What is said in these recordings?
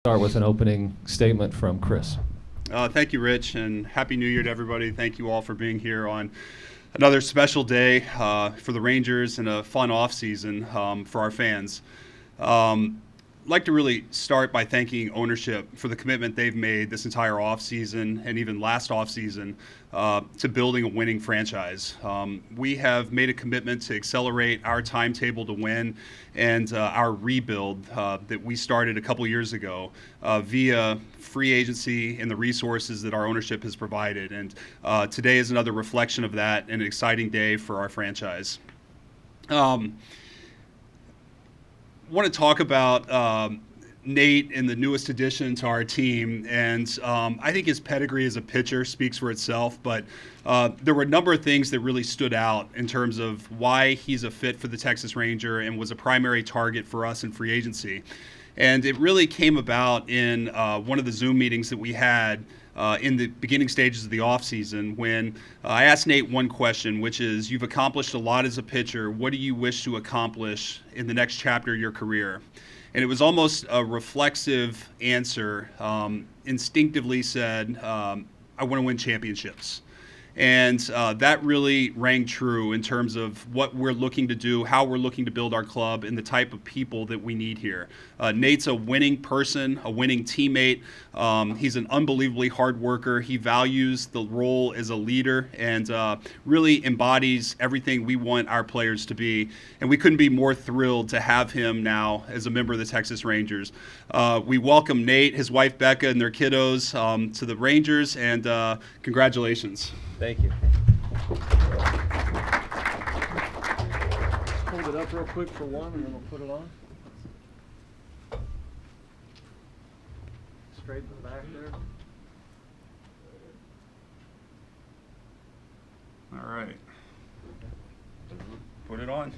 Start with an opening statement from Chris. Thank you, Rich, and Happy New Year to everybody. Thank you all for being here on another special day for the Rangers and a fun off-season for our fans. I'd like to really start by thanking ownership for the commitment they've made this entire offseason and even last offseason to building a winning franchise. We have made a commitment to accelerate our timetable to win and our rebuild that we started a couple years ago via free agency and the resources that our ownership has provided. And today is another reflection of that and an exciting day for our franchise. Want to talk about Nate and the newest addition to our team, and I think his pedigree as a pitcher speaks for itself, but there were a number of things that really stood out in terms of why he's a fit for the Texas Ranger and was a primary target for us in free agency. And it really came about in one of the Zoom meetings that we had in the beginning stages of the offseason when I asked Nate one question, which is, you've accomplished a lot as a pitcher. What do you wish to accomplish in the next chapter of your career? And it was almost a reflexive answer, instinctively said, I want to win championships. And that really rang true in terms of what we're looking to do, how we're looking to build our club, and the type of people that we need here. Nate's a winning person, a winning teammate. He's an unbelievably hard worker. He values the role as a leader and really embodies everything we want our players to be. And we couldn't be more thrilled to have him now as a member of the Texas Rangers. We welcome Nate, his wife Becca, and their kiddos to the Rangers, and congratulations. Thank you. Hold it up real quick for one, and then we'll put it on. Straight to the back there. All right. Put it on.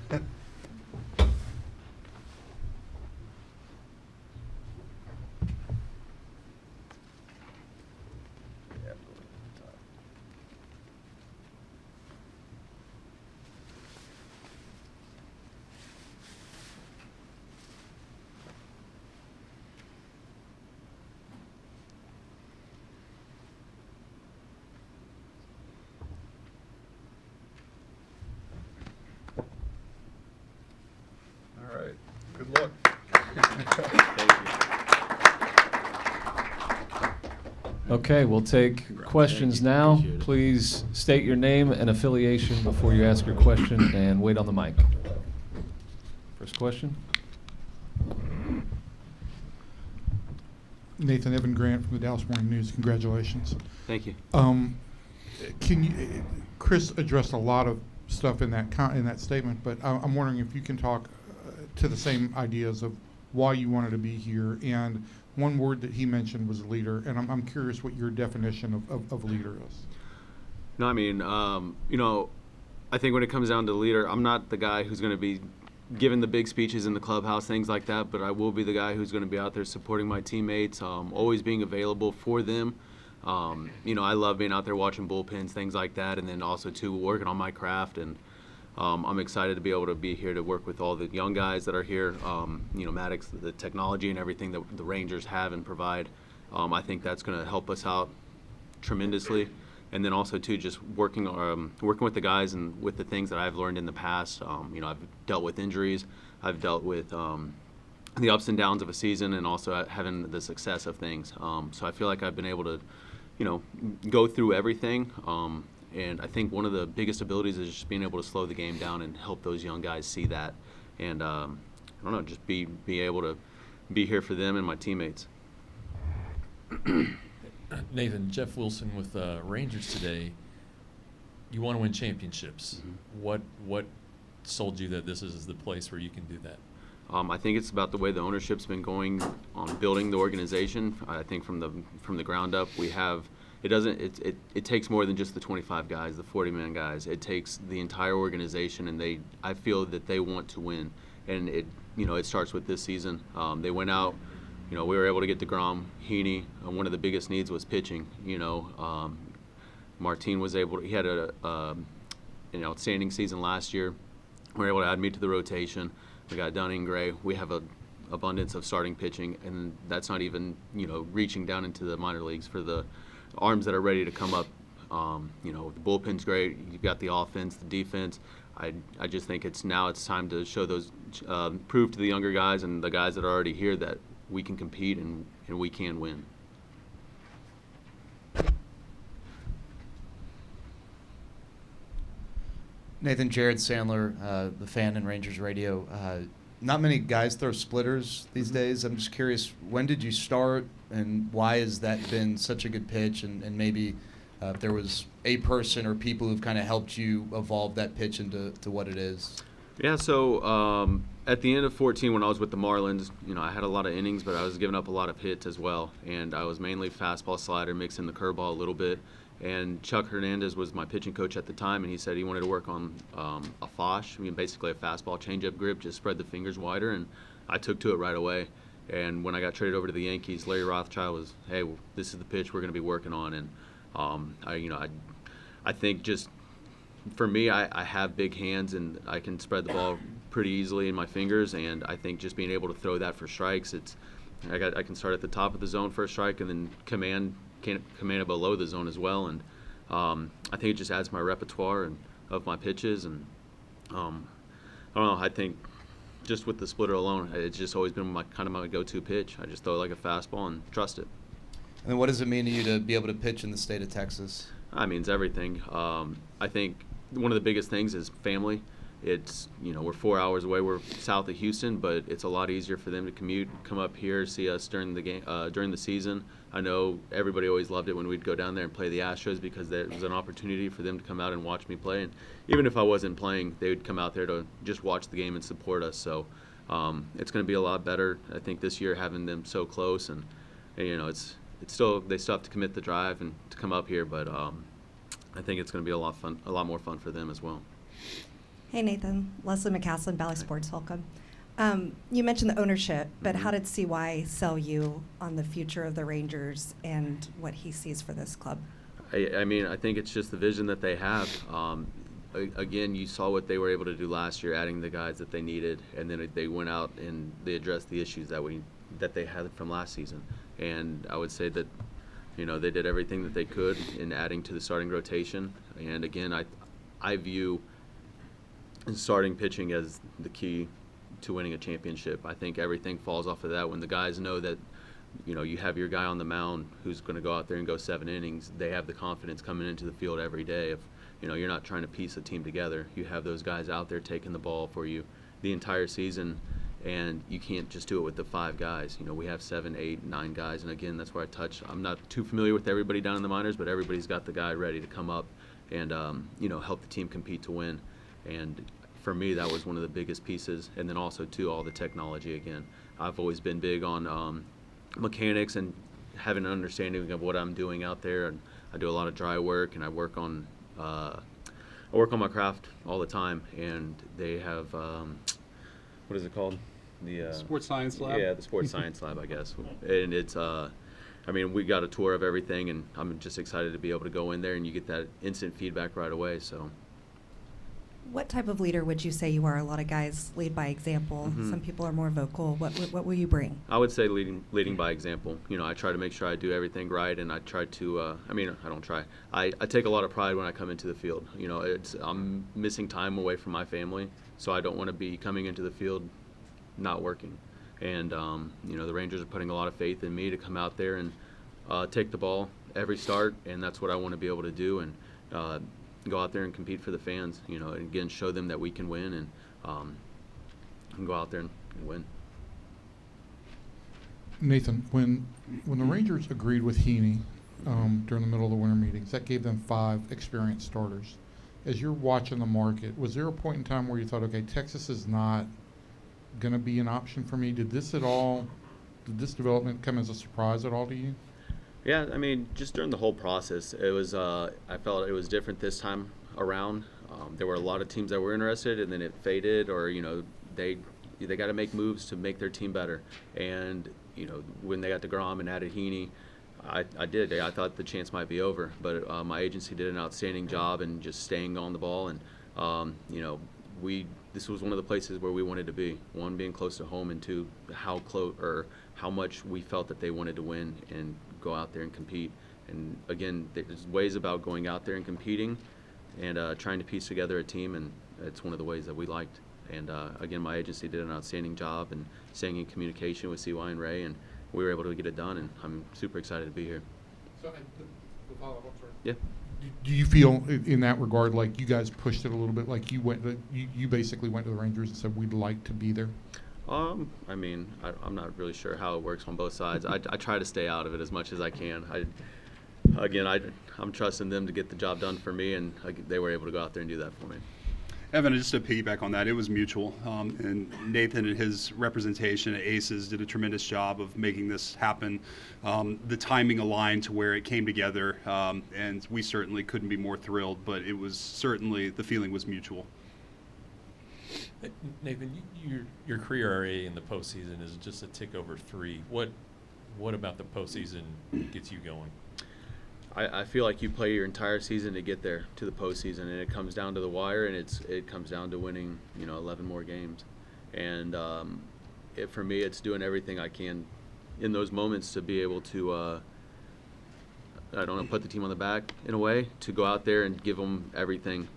All right. Good luck. Okay, we'll take questions now. Please state your name and affiliation before you ask your question and wait on the mic. First question. Nathan Evan Grant from the Dallas Morning News. Congratulations. Thank you. Can you, Chris addressed a lot of stuff in that statement, but I'm wondering if you can talk to the same ideas of why you wanted to be here. And one word that he mentioned was leader, and I'm curious what your definition of leader is. No, I mean, I think when it comes down to leader, I'm not the guy who's going to be giving the big speeches in the clubhouse, things like that, but I will be the guy who's going to be out there supporting my teammates, always being available for them. I love being out there watching bullpens, things like that, and then also, too, working on my craft. And I'm excited to be able to be here to work with all the young guys that are here. Maddox, the technology and everything that the Rangers have and provide, I think that's going to help us out tremendously. And then also, too, just working with the guys and with the things that I've learned in the past. I've dealt with injuries. I've dealt with the ups and downs of a season and also having the success of things. So I feel like I've been able to, go through everything. And I think one of the biggest abilities is just being able to slow the game down and help those young guys see that. And, just be able to be here for them and my teammates. Nathan, Jeff Wilson with Rangers today. You want to win championships. Mm-hmm. What sold you that this is the place where you can do that? I think it's about the way the ownership's been going on building the organization. I think from the ground up, we have. It takes more than just the 25 guys, the 40-man guys. It takes the entire organization, and I feel that they want to win, and it starts with this season. They went out. We were able to get DeGrom, Heaney. One of the biggest needs was pitching. Martin was able to. He had an outstanding season last year. We were able to add me to the rotation. We got Dunning, Gray. We have a abundance of starting pitching, and that's not even, reaching down into the minor leagues for the arms that are ready to come up. The bullpen's great. You've got the offense, the defense. I just think it's time to show those, prove to the younger guys and the guys that are already here that we can compete and we can win. Nathan, Jared Sandler, the fan in Rangers Radio. Not many guys throw splitters these days. I'm just curious, when did you start, and why has that been such a good pitch? And maybe if there was a person or people who've kind of helped you evolve that pitch into what it is. Yeah, so at the end of 14, when I was with the Marlins, I had a lot of innings, but I was giving up a lot of hits as well. And I was mainly fastball, slider, mixing the curveball a little bit. And Chuck Hernandez was my pitching coach at the time, and he said he wanted to work on a fosh, basically a fastball changeup grip, just spread the fingers wider, and I took to it right away. And when I got traded over to the Yankees, Larry Rothschild was, hey, well, this is the pitch we're going to be working on. And I think just for me, I have big hands, and I can spread the ball pretty easily in my fingers, and I think just being able to throw that for strikes, I can start at the top of the zone for a strike and then command it below the zone as well, and I think it just adds my repertoire of my pitches, and I don't know, I think just with the splitter alone, it's just always been my go-to pitch. I just throw it like a fastball and trust it. And then what does it mean to you to be able to pitch in the state of Texas? It means everything. I think one of the biggest things is family. It's, we're 4 hours away. We're south of Houston, but it's a lot easier for them to commute, come up here, see us during the game, during the season. I know everybody always loved it when we'd go down there and play the Astros, because there was an opportunity for them to come out and watch me play. And even if I wasn't playing, they would come out there to just watch the game and support us. So it's going to be a lot better, I think, this year, having them so close. And it's still, they still have to commit the drive and to come up here, but I think it's going to be a lot more fun for them as well. Hey, Nathan. Leslie McCaslin, Valley Sports. Welcome. You mentioned the ownership, but how did CY sell you on the future of the Rangers and what he sees for this club? I think it's just the vision that they have. Again, you saw what they were able to do last year, adding the guys that they needed, and then they went out and they addressed the issues that they had from last season. And I would say that, they did everything that they could in adding to the starting rotation. And again, I view starting pitching as the key to winning a championship. I think everything falls off of that. When the guys know that, you have your guy on the mound who's going to go out there and go 7 innings, they have the confidence coming into the field every day. If, you're not trying to piece a team together, you have those guys out there taking the ball for you the entire season, and you can't just do it with the 5 guys. We have 7, 8, 9 guys, and again, that's where I touch. I'm not too familiar with everybody down in the minors, but everybody's got the guy ready to come up and, help the team compete to win. And for me, that was one of the biggest pieces. And then also, too, all the technology again. I've always been big on mechanics and having an understanding of what I'm doing out there. And I do a lot of dry work, and I work on my craft all the time. And they have, what is it called? The Sports Science Lab? Yeah, the Sports Science Lab, I guess. And it's, we got a tour of everything, and I'm just excited to be able to go in there, and you get that instant feedback right away. So. What type of leader would you say you are? A lot of guys lead by example. Mm-hmm. Some people are more vocal. What will you bring? I would say leading by example. I try to make sure I do everything right, and I try to. I don't try. I take a lot of pride when I come into the field. I'm missing time away from my family, so I don't want to be coming into the field not working. And the Rangers are putting a lot of faith in me to come out there and take the ball every start, and that's what I want to be able to do. And go out there and compete for the fans, and again, show them that we can win, and go out there and win. Nathan, when the Rangers agreed with Heaney during the middle of the winter meetings, that gave them 5 experienced starters. As you're watching the market, was there a point in time where you thought, okay, Texas is not going to be an option for me? Did this development come as a surprise at all to you? Yeah, just during the whole process, it was. I felt it was different this time around. There were a lot of teams that were interested, and then it faded, or they got to make moves to make their team better. And when they got DeGrom and added Heaney, I did. I thought the chance might be over, but my agency did an outstanding job in just staying on the ball, and this was one of the places where we wanted to be. One, being close to home, and two, how close or how much we felt that they wanted to win and go out there and compete. And again, there's ways about going out there and competing and trying to piece together a team, and it's one of the ways that we liked. And again, my agency did an outstanding job and staying in communication with CY and Ray, and we were able to get it done, and I'm super excited to be here. So, the follow-up, I'm sorry. Yeah. Do you feel in that regard like you guys pushed it a little bit, like you basically went to the Rangers and said we'd like to be there? I mean, I'm not really sure how it works on both sides. I try to stay out of it as much as I can. I'm trusting them to get the job done for me, and they were able to go out there and do that for me. Evan, just to piggyback on that, it was mutual. And Nathan and his representation at Aces did a tremendous job of making this happen. The timing aligned to where it came together, and we certainly couldn't be more thrilled, but it was certainly, the feeling was mutual. Nathan, your career RA in the postseason is just a tick over 3. What about the postseason gets you going? I feel like you play your entire season to get there to the postseason, and it comes down to the wire, and it comes down to winning 11 more games. And for me, it's doing everything I can in those moments to be able to put the team on the back in a way, to go out there and give them everything.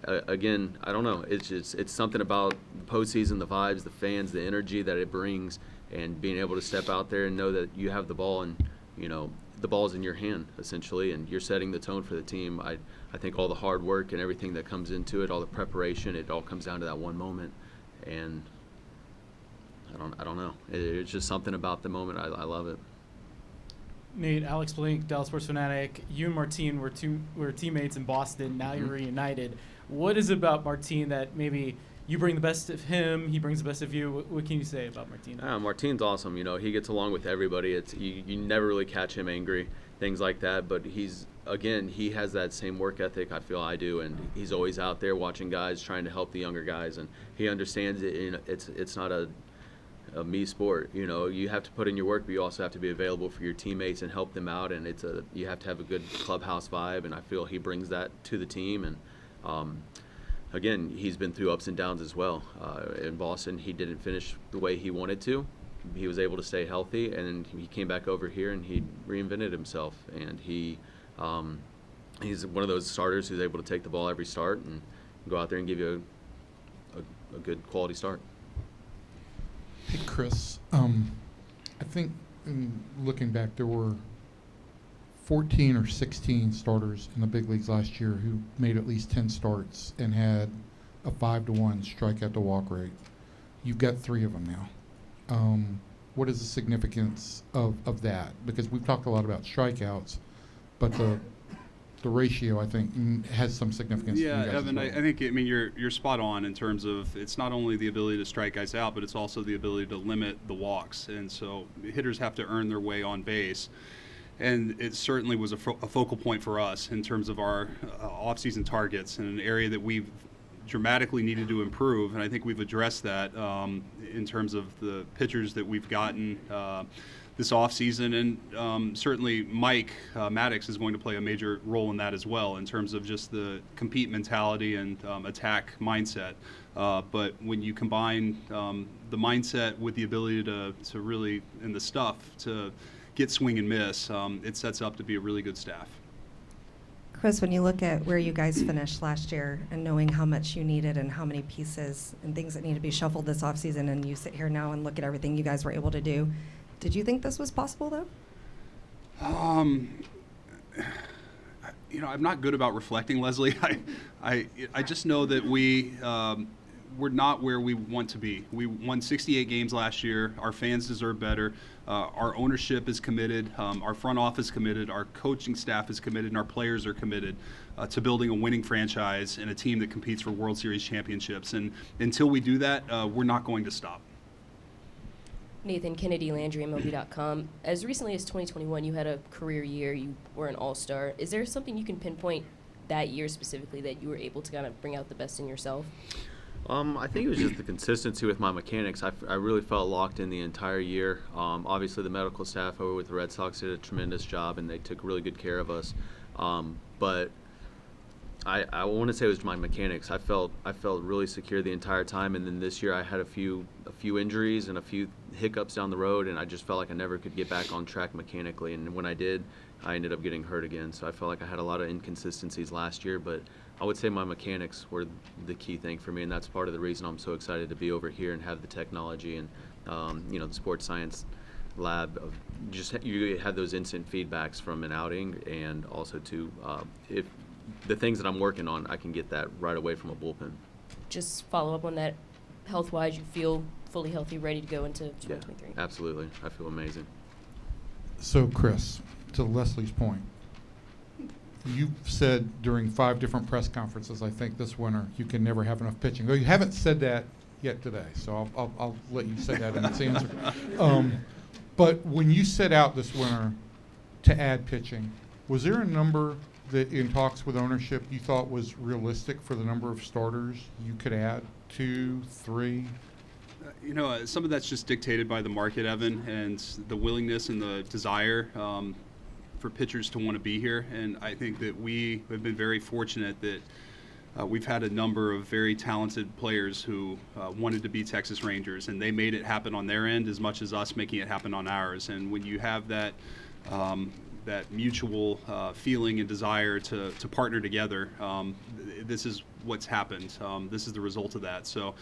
Again, I don't know. It's something about the postseason, the vibes, the fans, the energy that it brings, and being able to step out there and know that you have the ball, and the ball's in your hand essentially, and you're setting the tone for the team. I think all the hard work and everything that comes into it, all the preparation, it all comes down to that one moment, and I don't know. It's just something about the moment. I love it. Nate, Alex Blink, Dallas Sports Fanatic. You and Martine were teammates in Boston. Now you're reunited. What is it about Martine that maybe you bring the best of him, he brings the best of you? What can you say about Martine? Martine's awesome. He gets along with everybody. You never really catch him angry, things like that. But he has that same work ethic I feel I do, and he's always out there watching guys, trying to help the younger guys, and he understands it. It's not a me sport. You have to put in your work, but you also have to be available for your teammates and help them out. And you have to have a good clubhouse vibe, and I feel he brings that to the team. And again, he's been through ups and downs as well. In Boston, he didn't finish the way he wanted to. He was able to stay healthy, and he came back over here and he reinvented himself. And he's one of those starters who's able to take the ball every start and go out there and give you a good quality start. Hey, Chris, I think looking back, there were 14 or 16 starters in the big leagues last year who made at least 10 starts and had a 5-to-1 strikeout to walk rate. You've got 3 of them now. What is the significance of that? Because we've talked a lot about strikeouts, but the ratio, I think, has some significance. Yeah, for you guys Evan, as well. I think you're spot on in terms of it's not only the ability to strike guys out, but it's also the ability to limit the walks. And so hitters have to earn their way on base. And it certainly was a focal point for us in terms of our off-season targets, and an area that we've dramatically needed to improve. And I think we've addressed that in terms of the pitchers that we've gotten this offseason. And certainly Mike Maddox is going to play a major role in that as well, in terms of just the compete mentality and attack mindset. But when you combine the mindset with the ability to really, and the stuff to get swing and miss, it sets up to be a really good staff. Chris, when you look at where you guys finished last year and knowing how much you needed and how many pieces and things that need to be shuffled this offseason, and you sit here now and look at everything you guys were able to do, did you think this was possible, though? I'm not good about reflecting, Leslie. I just know that we're not where we want to be. We won 68 games last year. Our fans deserve better. Our ownership is committed. Our front office is committed. Our coaching staff is committed, and our players are committed to building a winning franchise and a team that competes for World Series championships. And until we do that, we're not going to stop. Nathan Kennedy, Landry, MLB.com. As recently as 2021, you had a career year. You were an all-star. Is there something you can pinpoint that year specifically that you were able to kind of bring out the best in yourself? I think it was just the consistency with my mechanics. I really felt locked in the entire year. Obviously, the medical staff over with the Red Sox did a tremendous job, and they took really good care of us. But I want to say it was my mechanics. I felt really secure the entire time, and then this year I had a few injuries and a few hiccups down the road, and I just felt like I never could get back on track mechanically. And when I did, I ended up getting hurt again. So I felt like I had a lot of inconsistencies last year, but I would say my mechanics were the key thing for me, and that's part of the reason I'm so excited to be over here and have the technology and the sports science lab of just you have those instant feedbacks from an outing, and also to if the things that I'm working on, I can get that right away from a bullpen. Just follow up on that, health-wise, you feel fully healthy, ready to go into 2023. Yeah, absolutely. I feel amazing. So, Chris, to Leslie's point, you've said during 5 different press conferences, I think this winter, you can never have enough pitching. Though you haven't said that yet today, so I'll let you say that in its answer. But when you set out this winter to add pitching, was there a number that in talks with ownership you thought was realistic for the number of starters you could add? 2, 3? Some of that's just dictated by the market, Evan, and the willingness and the desire for pitchers to want to be here. And I think that we have been very fortunate that we've had a number of very talented players who wanted to be Texas Rangers, and they made it happen on their end as much as us making it happen on ours. And when you have that mutual feeling and desire to partner together, this is what's happened. This is the result of that. So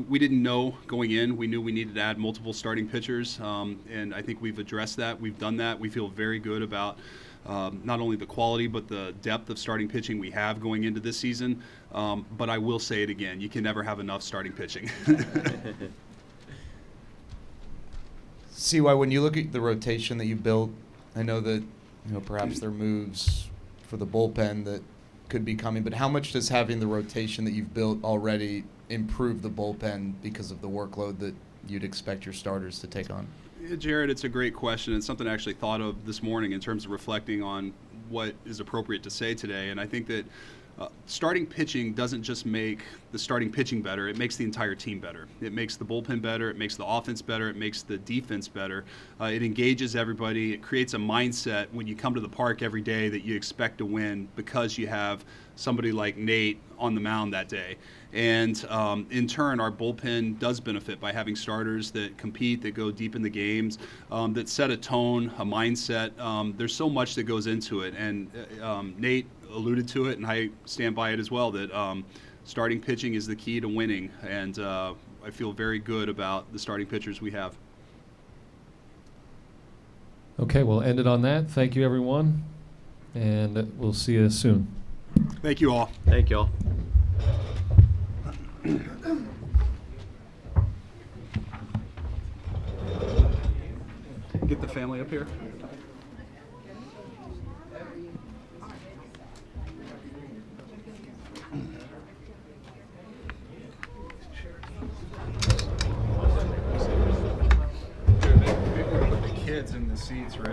we didn't know going in. We knew we needed to add multiple starting pitchers, and I think we've addressed that. We've done that. We feel very good about not only the quality but the depth of starting pitching we have going into this season. But I will say it again, you can never have enough starting pitching. CY, when you look at the rotation that you built, I know that perhaps there are moves for the bullpen that could be coming, but how much does having the rotation that you've built already improve the bullpen because of the workload that you'd expect your starters to take on? Yeah, Jared, it's a great question. It's something I actually thought of this morning in terms of reflecting on what is appropriate to say today. And I think that starting pitching doesn't just make the starting pitching better, it makes the entire team better. It makes the bullpen better, it makes the offense better, it makes the defense better. It engages everybody, it creates a mindset when you come to the park every day that you expect to win because you have somebody like Nate on the mound that day. And in turn, our bullpen does benefit by having starters that compete, that go deep in the games, that set a tone, a mindset. There's so much that goes into it. And Nate alluded to it, and I stand by it as well, that starting pitching is the key to winning. And I feel very good about the starting pitchers we have. Okay, we'll end it on that. Thank you, everyone, and we'll see you soon. Thank you all. Thank y'all. Get the family up here. Put the kids in the seats, right?